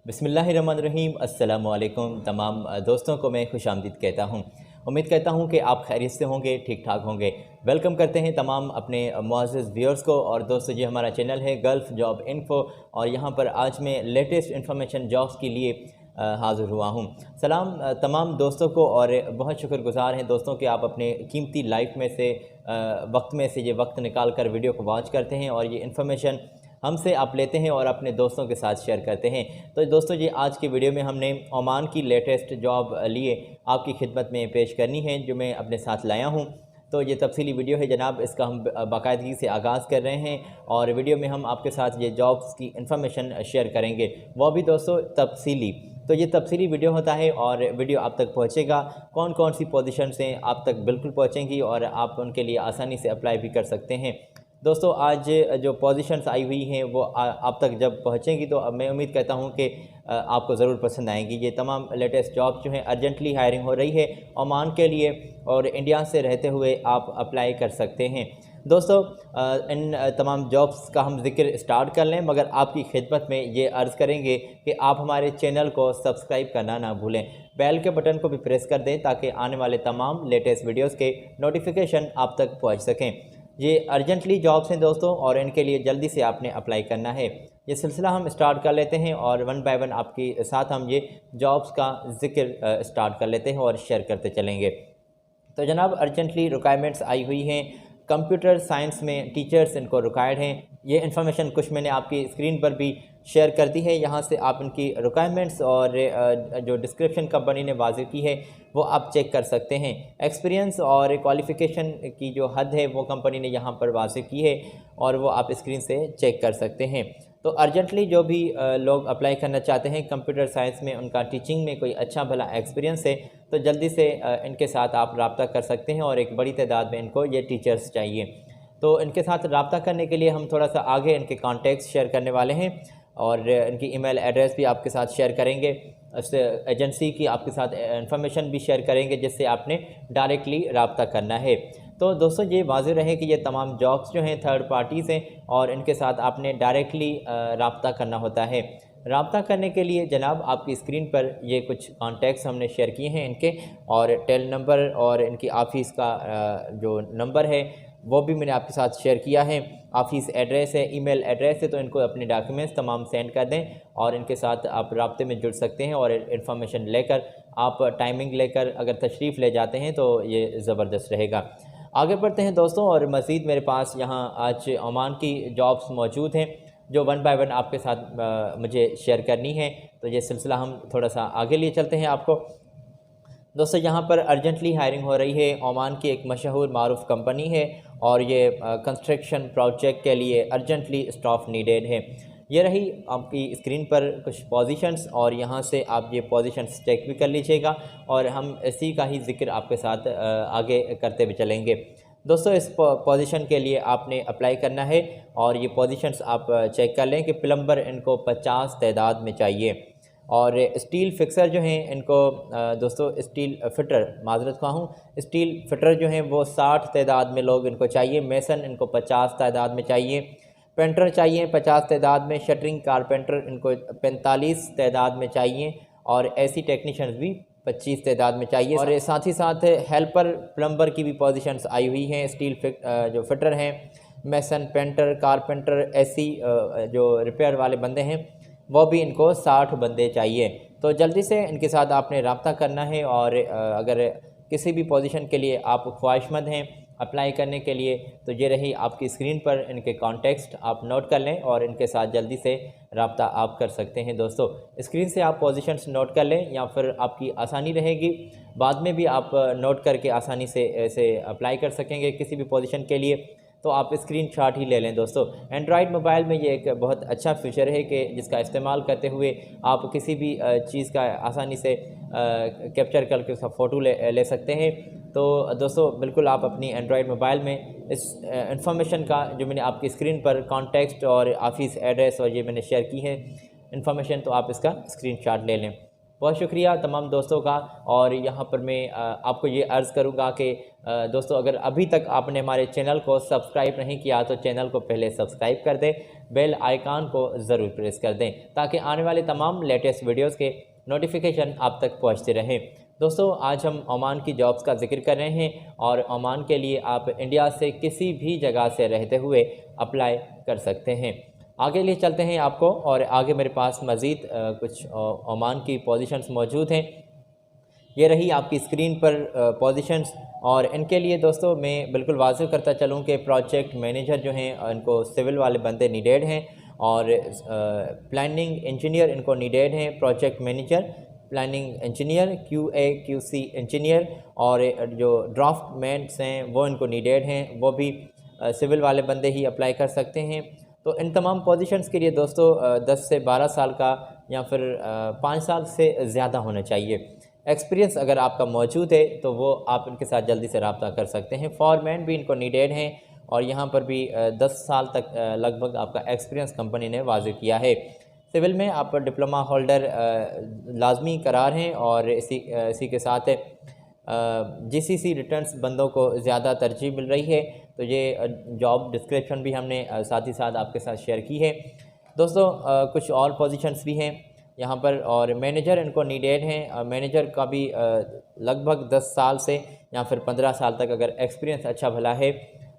बिस्मिल्लाहिर्रहमानिर्रहीम। अस्सलामुअलैकुम तमाम दोस्तों को मैं खुशामदीद कहता हूँ। उम्मीद करता हूँ कि आप खैरियत से होंगे, ठीक ठाक होंगे। वेलकम करते हैं तमाम अपने मुअज़्ज़ज़ व्यूअर्स को। और दोस्तों जी, हमारा चैनल है गल्फ़ जॉब इन्फो और यहाँ पर आज मैं लेटेस्ट इन्फॉर्मेशन जॉब्स के लिए हाज़िर हुआ हूँ। सलाम तमाम दोस्तों को, और बहुत शुक्रगुज़ार हैं दोस्तों कि आप अपने कीमती लाइफ में से वक्त में से ये वक्त निकाल कर वीडियो को वॉच करते हैं और ये इन्फॉर्मेशन हमसे आप लेते हैं और अपने दोस्तों के साथ शेयर करते हैं। तो दोस्तों जी, आज की वीडियो में हमने ओमान की लेटेस्ट जॉब लिए आपकी खिदमत में पेश करनी है, जो मैं अपने साथ लाया हूँ। तो ये तफसीली वीडियो है जनाब, इसका हम बाकायदगी से आगाज़ कर रहे हैं और वीडियो में हम आपके साथ ये जॉब्स की इन्फॉर्मेशन शेयर करेंगे, वो भी दोस्तों तफसीली। तो ये तफसीली वीडियो होता है और वीडियो आप तक पहुँचेगा, कौन कौन सी पोजीशंस हैं आप तक बिल्कुल पहुँचेंगी और आप उनके लिए आसानी से अप्लाई भी कर सकते हैं। दोस्तों, आज जो पोजीशंस आई हुई हैं वो आप तक जब पहुंचेंगी तो अब मैं उम्मीद करता हूं कि आपको ज़रूर पसंद आएंगी। ये तमाम लेटेस्ट जॉब जो हैं अर्जेंटली हायरिंग हो रही है ओमान के लिए, और इंडिया से रहते हुए आप अप्लाई कर सकते हैं। दोस्तों, इन तमाम जॉब्स का हम जिक्र स्टार्ट कर लें, मगर आपकी खिदमत में ये अर्ज़ करेंगे कि आप हमारे चैनल को सब्सक्राइब करना ना भूलें। बेल के बटन को भी प्रेस कर दें ताकि आने वाले तमाम लेटेस्ट वीडियोज़ के नोटिफिकेशन आप तक पहुँच सकें। ये अर्जेंटली जॉब्स हैं दोस्तों, और इनके लिए जल्दी से आपने अप्लाई करना है। ये सिलसिला हम स्टार्ट कर लेते हैं और वन बाय वन आपके साथ हम ये जॉब्स का जिक्र स्टार्ट कर लेते हैं और शेयर करते चलेंगे। तो जनाब, अर्जेंटली रिक्वायरमेंट्स आई हुई हैं। कंप्यूटर साइंस में टीचर्स इनको रिक्वायर्ड हैं। ये इन्फॉर्मेशन कुछ मैंने आपकी स्क्रीन पर भी शेयर कर दी है। यहाँ से आप इनकी रिक्वायरमेंट्स और जो डिस्क्रिप्शन कंपनी ने वाज़ेह की है वो आप चेक कर सकते हैं। एक्सपीरियंस और क्वालिफ़िकेशन की जो हद है वो कंपनी ने यहाँ पर वाज़ेह की है और वो आप स्क्रीन से चेक कर सकते हैं। तो अर्जेंटली जो भी लोग अप्लाई करना चाहते हैं कंप्यूटर साइंस में, उनका टीचिंग में कोई अच्छा भला एक्सपीरियंस है, तो जल्दी से इनके साथ आप रब्ता कर सकते हैं और एक बड़ी तादाद में इनको ये टीचर्स चाहिए। तो इनके साथ रब्ता करने के लिए हम थोड़ा सा आगे इनके कॉन्टैक्ट्स शेयर करने वाले हैं और इनकी ईमेल एड्रेस भी आपके साथ शेयर करेंगे। एजेंसी की आपके साथ इन्फॉर्मेशन भी शेयर करेंगे जिससे आपने डायरेक्टली रब्ता करना है। तो दोस्तों, ये वाज़ेह रहे कि ये तमाम जॉब्स जो हैं थर्ड पार्टीज़ हैं और इनके साथ आपने डायरेक्टली रब्ता करना होता है। रब्ता करने के लिए जनाब आपकी स्क्रीन पर ये कुछ कॉन्टैक्ट्स हमने शेयर किए हैं इनके, और टेल नंबर और इनकी ऑफ़िस का जो नंबर है वो भी मैंने आपके साथ शेयर किया है। ऑफ़िस एड्रेस है, ईमेल एड्रेस है, तो इनको अपने डॉक्यूमेंट्स तमाम सेंड कर दें और इनके साथ आप राब्ते में जुड़ सकते हैं और इन्फॉर्मेशन लेकर आप टाइमिंग लेकर अगर तशरीफ़ ले जाते हैं तो ये ज़बरदस्त रहेगा। आगे बढ़ते हैं दोस्तों, और मज़ीद मेरे पास यहाँ आज ओमान की जॉब्स मौजूद हैं जो वन बाय वन आपके साथ मुझे शेयर करनी है। तो ये सिलसिला हम थोड़ा सा आगे लिए चलते हैं आपको। दोस्तों, यहाँ पर अर्जेंटली हायरिंग हो रही है। ओमान की एक मशहूर मारूफ कंपनी है और ये कंस्ट्रक्शन प्रोजेक्ट के लिए अर्जेंटली स्टाफ नीडेड है। ये रही आपकी स्क्रीन पर कुछ पोजीशंस, और यहाँ से आप ये पोजीशंस चेक भी कर लीजिएगा और हम इसी का ही जिक्र आपके साथ आगे करते भी चलेंगे। दोस्तों, इस पोजीशन के लिए आपने अप्लाई करना है और ये पोजीशंस आप चेक कर लें कि प्लम्बर इनको 50 तादाद में चाहिए, और स्टील फिक्सर जो हैं इनको दोस्तों स्टील फिटर, माज़रत ख़्वाह हूँ, स्टील फिटर जो हैं वो 60 तादाद में लोग इनको चाहिए। मेसन इनको 50 तादाद में चाहिए। पेंटर चाहिए 50 तादाद में। शटरिंग कारपेंटर इनको 45 तादाद में चाहिए, और ऐसी टेक्नीशियंस भी 25 तादाद में चाहिए। और साथ ही साथ हेल्पर प्लम्बर की भी पोजीशंस आई हुई हैं। स्टील जो फिटर हैं, मेसन, पेंटर, कारपेंटर, ऐसी जो रिपेयर वाले बंदे हैं वो भी इनको 60 बंदे चाहिए। तो जल्दी से इनके साथ आपने रब्ता करना है, और अगर किसी भी पोजीशन के लिए आप ख्वाहिशमंद हैं अप्लाई करने के लिए, तो ये रही आपकी स्क्रीन पर इनके कॉन्टेक्स्ट, आप नोट कर लें और इनके साथ जल्दी से रब्ता आप कर सकते हैं। दोस्तों, स्क्रीन से आप पोजीशंस नोट कर लें, या फिर आपकी आसानी रहेगी बाद में भी आप नोट करके आसानी से ऐसे अप्लाई कर सकेंगे किसी भी पोजीशन के लिए, तो आप स्क्रीनशॉट ही ले लें। दोस्तों, एंड्रॉयड मोबाइल में ये एक बहुत अच्छा फीचर है कि जिसका इस्तेमाल करते हुए आप किसी भी चीज़ का आसानी से कैप्चर करके उसका फ़ोटो ले सकते हैं। तो दोस्तों, बिल्कुल आप अपनी एंड्रॉयड मोबाइल में इस इंफॉर्मेशन का जो मैंने आपकी स्क्रीन पर कॉन्टेक्स्ट और ऑफ़िस एड्रेस और ये मैंने शेयर की है इन्फॉर्मेशन, तो आप इसका स्क्रीनशॉट ले लें। बहुत शुक्रिया तमाम दोस्तों का। और यहाँ पर मैं आपको ये अर्ज़ करूँगा कि दोस्तों अगर अभी तक आपने हमारे चैनल को सब्सक्राइब नहीं किया तो चैनल को पहले सब्सक्राइब कर दें, बेल आइकन को ज़रूर प्रेस कर दें ताकि आने वाले तमाम लेटेस्ट वीडियोज़ के नोटिफिकेशन आप तक पहुँचते रहें। दोस्तों आज हम ओमान की जॉब्स का जिक्र कर रहे हैं और ओमान के लिए आप इंडिया से किसी भी जगह से रहते हुए अप्लाई कर सकते हैं। आगे लिए चलते हैं आपको, और आगे मेरे पास मज़ीद कुछ ओमान की पोजीशंस मौजूद हैं। ये रही आपकी स्क्रीन पर पोजीशंस, और इनके लिए दोस्तों मैं बिल्कुल वाज़ेह करता चलूँ कि प्रोजेक्ट मैनेजर जो हैं इनको सिविल वाले बंदे नीडेड हैं, और प्लानिंग इंजीनियर इनको नीडेड हैं, project manager, planning engineer, QA/QC engineer, और जो ड्राफ्टमैन्स हैं वो इनको नीडेड हैं, वो भी सिविल वाले बंदे ही अप्लाई कर सकते हैं। तो इन तमाम पोजीशंस के लिए दोस्तों 10 से 12 साल का या फिर 5 साल से ज़्यादा होना चाहिए एक्सपीरियंस अगर आपका मौजूद है, तो वो आप इनके साथ जल्दी से रब्ता कर सकते हैं। फॉरमैन भी इनको नीडेड हैं, और यहाँ पर भी 10 साल तक लगभग आपका एक्सपीरियंस कंपनी ने वाज़ेह किया है। सिविल में आप डिप्लोमा होल्डर लाजमी करार हैं, और इसी के साथ GCC रिटर्न्स बंदों को ज़्यादा तरजीह मिल रही है। तो ये जॉब डिस्क्रिप्शन भी हमने साथ ही साथ आपके साथ शेयर की है। दोस्तों कुछ और पोजीशंस भी हैं यहाँ पर, और मैनेजर इनको नीडेड हैं। मैनेजर का भी लगभग 10 साल से या फिर 15 साल तक अगर एक्सपीरियंस अच्छा भला है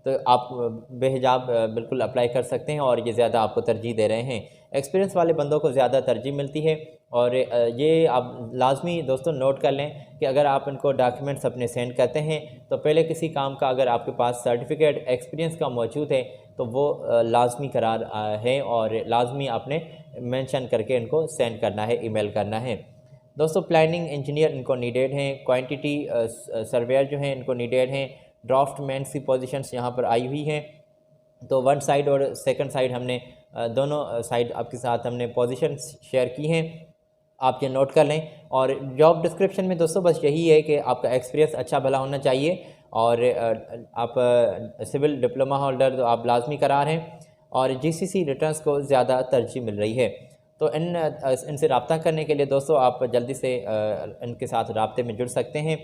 तो आप बेहिजाब बिल्कुल अप्लाई कर सकते हैं, और ये ज़्यादा आपको तरजीह दे रहे हैं। एक्सपीरियंस वाले बंदों को ज़्यादा तरजीह मिलती है, और ये आप लाजमी दोस्तों नोट कर लें कि अगर आप इनको डॉक्यूमेंट्स अपने सेंड करते हैं तो पहले किसी काम का अगर आपके पास सर्टिफिकेट एक्सपीरियंस का मौजूद है तो वो लाजमी करार है, और लाजमी आपने मेंशन करके इनको सेंड करना है, ईमेल करना है। दोस्तों प्लानिंग इंजीनियर इनको नीडेड हैं, क्वांटिटी सर्वेयर जो हैं इनको नीडेड हैं, ड्राफ्टमैन्स की पोजीशंस यहाँ पर आई हुई हैं। तो वन साइड और सेकंड साइड हमने दोनों साइड आपके साथ हमने पोजीशंस शेयर की हैं, आप ये नोट कर लें। और जॉब डिस्क्रिप्शन में दोस्तों बस यही है कि आपका एक्सपीरियंस अच्छा भला होना चाहिए, और आप सिविल डिप्लोमा होल्डर तो आप लाजमी करार हैं, और GCC रिटर्न्स को ज़्यादा तरजीह मिल रही है। तो इनसे रब्ता करने के लिए दोस्तों आप जल्दी से इनके साथ रब्ते में जुड़ सकते हैं।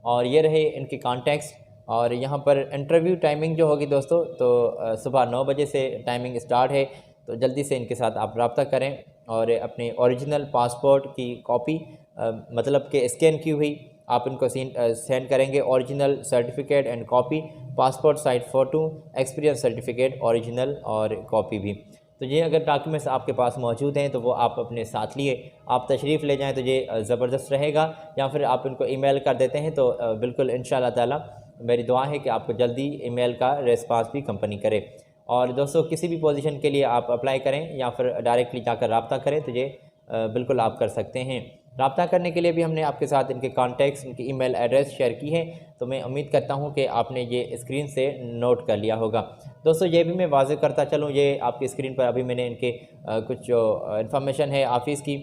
और ये रहे इनके कॉन्टैक्ट्स, और यहाँ पर इंटरव्यू टाइमिंग जो होगी दोस्तों तो सुबह 9 बजे से टाइमिंग स्टार्ट है। तो जल्दी से इनके साथ आप रब्ता करें, और अपने ओरिजिनल पासपोर्ट की कॉपी मतलब कि स्कैन की हुई आप इनको सेंड करेंगे, original certificate and copy, passport size photo, experience certificate original और कॉपी भी। तो ये अगर डॉक्यूमेंट्स आपके पास मौजूद हैं तो वो आप अपने साथ लिए आप तशरीफ़ ले जाएं तो ये ज़बरदस्त रहेगा, या फिर आप इनको ईमेल कर देते हैं तो बिल्कुल इंशाअल्लाह ताला मेरी दुआ है कि आपको जल्दी ईमेल का रिस्पांस भी कंपनी करे। और दोस्तों किसी भी पोजीशन के लिए आप अप्लाई करें या फिर डायरेक्टली जाकर रब्ता करें तो ये बिल्कुल आप कर सकते हैं। रब्ता करने के लिए भी हमने आपके साथ इनके कॉन्टैक्ट्स, इनकी ईमेल एड्रेस शेयर की है, तो मैं उम्मीद करता हूं कि आपने ये स्क्रीन से नोट कर लिया होगा। दोस्तों ये भी मैं वाज़ेह करता चलूं, ये आपकी स्क्रीन पर अभी मैंने इनके कुछ जो इन्फॉर्मेशन है ऑफ़िस की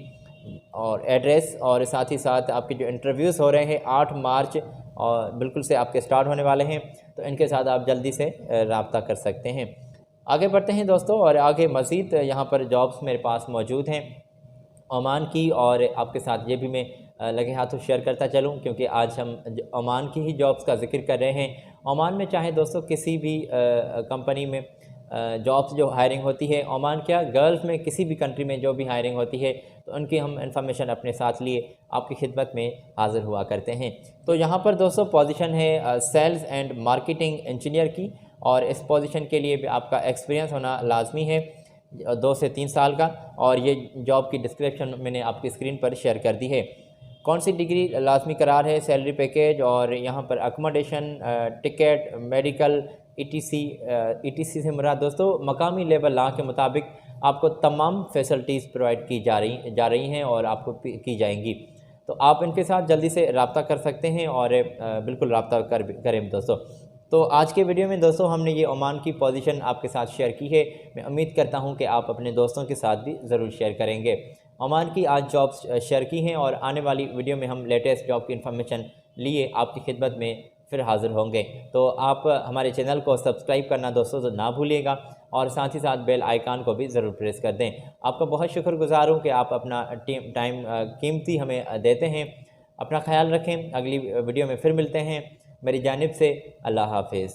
और एड्रेस, और साथ ही साथ आपके जो इंटरव्यूज़ हो रहे हैं 8 मार्च और बिल्कुल से आपके स्टार्ट होने वाले हैं, तो इनके साथ आप जल्दी से रब्ता कर सकते हैं। आगे बढ़ते हैं दोस्तों, और आगे मज़ीद यहाँ पर जॉब्स मेरे पास मौजूद हैं ओमान की, और आपके साथ ये भी मैं लगे हाथों शेयर करता चलूँ क्योंकि आज हम ओमान की ही जॉब्स का जिक्र कर रहे हैं। ओमान में चाहे दोस्तों किसी भी कंपनी में जॉब्स जो हायरिंग होती है, ओमान क्या गल्फ़ में किसी भी कंट्री में जो भी हायरिंग होती है तो उनकी हम इंफॉर्मेशन अपने साथ लिए आपकी खिदमत में हाज़िर हुआ करते हैं। तो यहाँ पर दोस्तों पोजीशन है सेल्स एंड मार्केटिंग इंजीनियर की, और इस पोजीशन के लिए भी आपका एक्सपीरियंस होना लाजमी है 2 से 3 साल का, और ये जॉब की डिस्क्रिप्शन मैंने आपकी स्क्रीन पर शेयर कर दी है। कौन सी डिग्री लाजमी करार है, सैलरी पैकेज, और यहाँ पर अकोमोडेशन, टिकट, मेडिकल, ETC से मुराद दोस्तों मकामी लेबर लॉ के मुताबिक आपको तमाम फैसिलिटीज़ प्रोवाइड की जा रही हैं और आपको की जाएंगी। तो आप इनके साथ जल्दी से रब्ता कर सकते हैं, और बिल्कुल रब्ता करें दोस्तों। तो आज के वीडियो में दोस्तों हमने ये ओमान की पोजीशन आपके साथ शेयर की है। मैं उम्मीद करता हूं कि आप अपने दोस्तों के साथ भी ज़रूर शेयर करेंगे। ओमान की आज जॉब्स शेयर की हैं, और आने वाली वीडियो में हम लेटेस्ट जॉब की इन्फॉर्मेशन लिए आपकी खिदमत में फिर हाज़िर होंगे। तो आप हमारे चैनल को सब्सक्राइब करना दोस्तों तो ना भूलिएगा, और साथ ही साथ बेल आइकान को भी ज़रूर प्रेस कर दें। आपका बहुत शुक्रगुज़ार हूँ कि आप अपना टाइम कीमती हमें देते हैं। अपना ख्याल रखें, अगली वीडियो में फिर मिलते हैं। मेरी जानिब से अल्लाह हाफ़िज़।